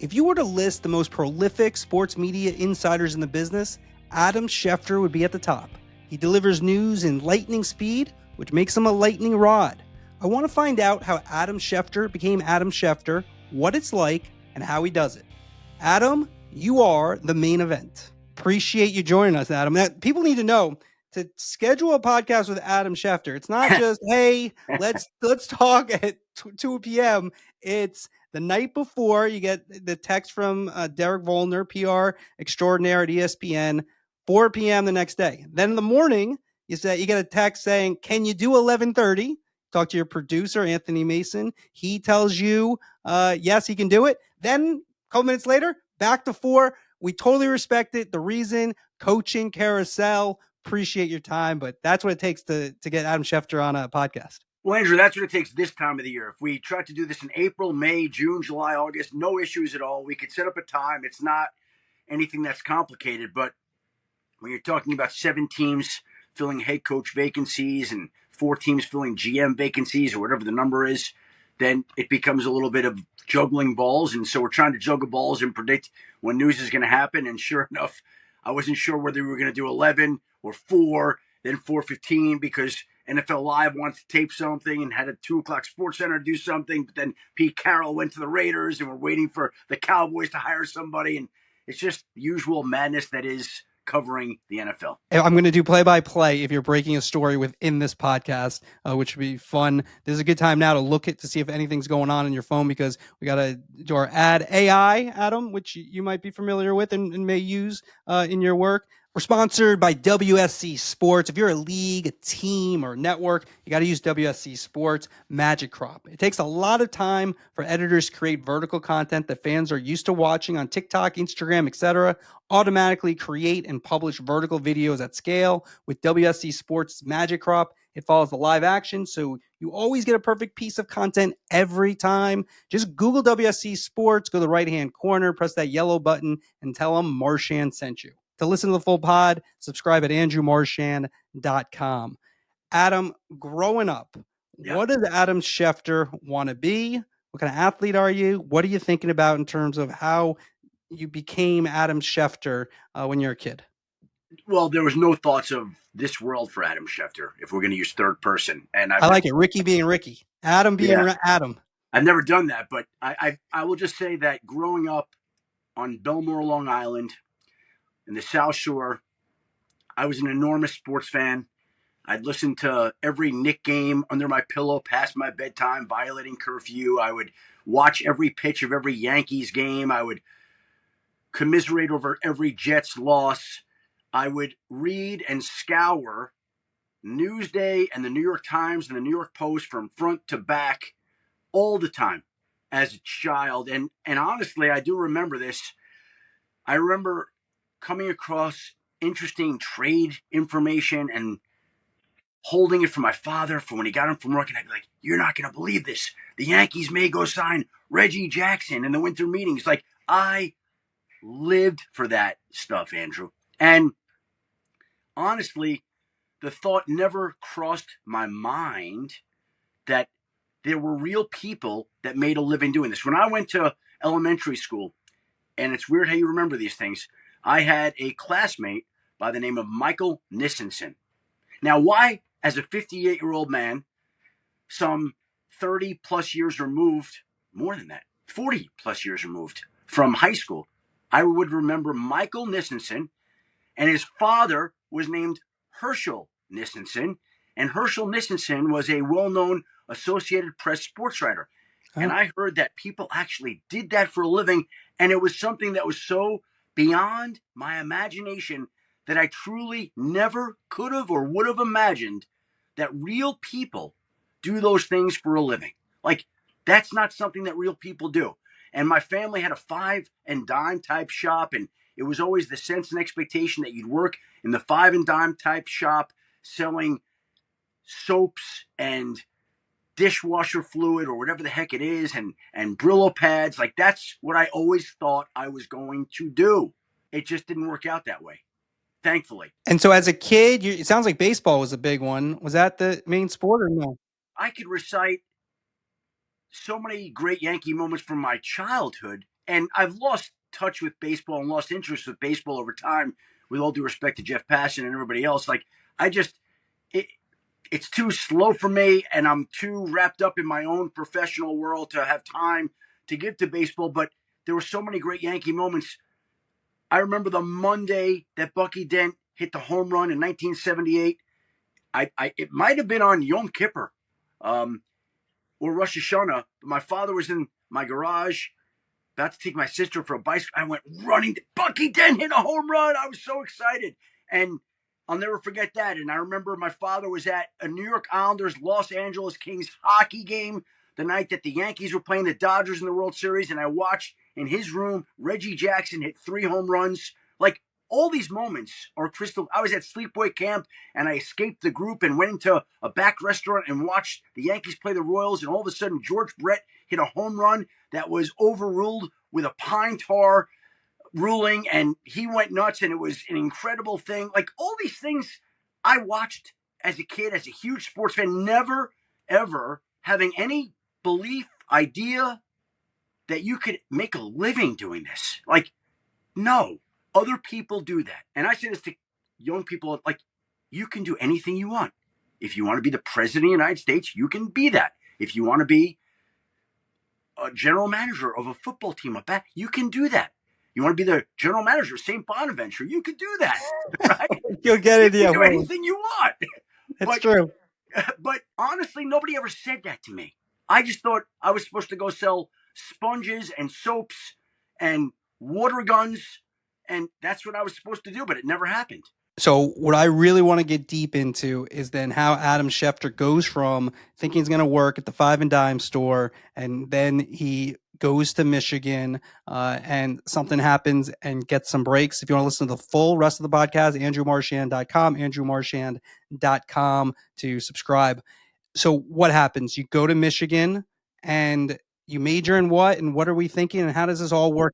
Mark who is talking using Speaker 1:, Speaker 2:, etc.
Speaker 1: If you were to list the most prolific sports media insiders in the business, Adam Schefter would be at the top. He delivers news in lightning speed, which makes him a lightning rod. I want to find out how Adam Schefter became Adam Schefter, what it's like, and how he does it. Adam, you are the main event. Appreciate you joining us, Adam. People need to know, to schedule a podcast with Adam Schefter, it's not just, hey, let's talk at 2 p.m. It's the night before. You get the text from Derek Volner, PR extraordinaire at ESPN, 4 p.m. the next day. Then in the morning, you get a text saying, can you do 11:30? Talk to your producer, Anthony Mason. He tells you, yes, he can do it. Then a couple minutes later, back to 4. We totally respect it. The reason, coaching carousel. Appreciate your time, but that's what it takes to get Adam Schefter on a podcast.
Speaker 2: Well, Andrew, that's what it takes this time of the year. If we tried to do this in April, May, June, July, August, no issues at all. We could set up a time. It's not anything that's complicated. But when you're talking about 7 teams filling head coach vacancies and 4 teams filling GM vacancies or whatever the number is, then it becomes a little bit of juggling balls. And so we're trying to juggle balls and predict when news is going to happen. And sure enough, I wasn't sure whether we were going to do 11 or 4, then 4:15 because NFL Live wanted to tape something and had a 2 o'clock Sports Center do something. But then Pete Carroll went to the Raiders and we're waiting for the Cowboys to hire somebody. And it's just the usual madness that is covering the NFL.
Speaker 1: I'm going to do play-by-play if you're breaking a story within this podcast, which would be fun. This is a good time now to look to see if anything's going on in your phone because we got to do our ad AI, Adam, which you might be familiar with and may use in your work. We're sponsored by WSC Sports. If you're a league, a team, or a network, you got to use WSC Sports Magic Crop. It takes a lot of time for editors to create vertical content that fans are used to watching on TikTok, Instagram, etc. Automatically create and publish vertical videos at scale. With WSC Sports Magic Crop, it follows the live action, so you always get a perfect piece of content every time. Just Google WSC Sports, go to the right-hand corner, press that yellow button, and tell them Marchand sent you. To listen to the full pod, subscribe at andrewmarchand.com. Adam, growing up, What does Adam Schefter want to be? What kind of athlete are you? What are you thinking about in terms of how you became Adam Schefter when you're a kid?
Speaker 2: Well, there was no thoughts of this world for Adam Schefter if we're going to use third person. And
Speaker 1: I like it. Ricky being Ricky. Adam being Adam.
Speaker 2: I've never done that, but I will just say that growing up on Belmore, Long Island, in the South Shore, I was an enormous sports fan. I'd listen to every Knick game under my pillow past my bedtime, violating curfew. I would watch every pitch of every Yankees game. I would commiserate over every Jets loss. I would read and scour Newsday and the New York Times and the New York Post from front to back all the time as a child. And honestly, I do remember this. I remember coming across interesting trade information and holding it for my father for when he got home from work. And I'd be like, you're not going to believe this. The Yankees may go sign Reggie Jackson in the winter meetings. Like, I lived for that stuff, Andrew. And honestly, the thought never crossed my mind that there were real people that made a living doing this. When I went to elementary school, and it's weird how you remember these things, I had a classmate by the name of Michael Nissenson. Now, why, as a 58-year-old man, some 30 plus years removed, more than that, 40 plus years removed from high school, I would remember Michael Nissenson, and his father was named Herschel Nissenson, and Herschel Nissenson was a well-known Associated Press sports writer. Oh. And I heard that people actually did that for a living, and it was something that was so beyond my imagination that I truly never could have or would have imagined that real people do those things for a living. Like, that's not something that real people do. And my family had a 5 and dime type shop, and it was always the sense and expectation that you'd work in the 5 and dime type shop selling soaps and dishwasher fluid or whatever the heck it is, and Brillo pads. Like, that's what I always thought I was going to do. It just didn't work out that way, thankfully.
Speaker 1: And so as a kid, it sounds like baseball was a big one. Was that the main sport or no?
Speaker 2: I could recite so many great Yankee moments from my childhood. and I've lost touch with baseball and lost interest with baseball over time. With all due respect to Jeff Passan and everybody else, like I just it, it's too slow for me, and I'm too wrapped up in my own professional world to have time to give to baseball. But there were so many great Yankee moments. I remember the Monday that Bucky Dent hit the home run in 1978. It might have been on Yom Kippur, or Rosh Hashanah. My father was in my garage about to take my sister for a bicycle. I went running. Bucky Dent hit a home run. I was so excited. And I'll never forget that. And I remember my father was at a New York Islanders Los Angeles Kings hockey game the night that the Yankees were playing the Dodgers in the World Series. And I watched in his room Reggie Jackson hit 3 home runs. Like, all these moments are crystal. I was at sleepaway camp and I escaped the group and went into a back restaurant and watched the Yankees play the Royals. And all of a sudden, George Brett hit a home run that was overruled with a pine tar ruling, and he went nuts, and it was an incredible thing. Like, all these things I watched as a kid, as a huge sports fan, never, ever having any belief, idea that you could make a living doing this. Like, no, other people do that. And I say this to young people, like, you can do anything you want. If you want to be the president of the United States, you can be that. If you want to be a general manager of a football team, you can do that. You want to be the general manager of St. Bonaventure, you could do that, right?
Speaker 1: You'll get it.
Speaker 2: You can do anything you want.
Speaker 1: It's true.
Speaker 2: But honestly, nobody ever said that to me. I just thought I was supposed to go sell sponges and soaps and water guns, and that's what I was supposed to do, but it never happened.
Speaker 1: So what I really want to get deep into is then how Adam Schefter goes from thinking he's going to work at the Five and Dime store, and then he goes to Michigan, and something happens and gets some breaks. If you want to listen to the full rest of the podcast, andrewmarchand.com, andrewmarchand.com to subscribe. So what happens? You go to Michigan and you major in what? And what are we thinking? And how does this all work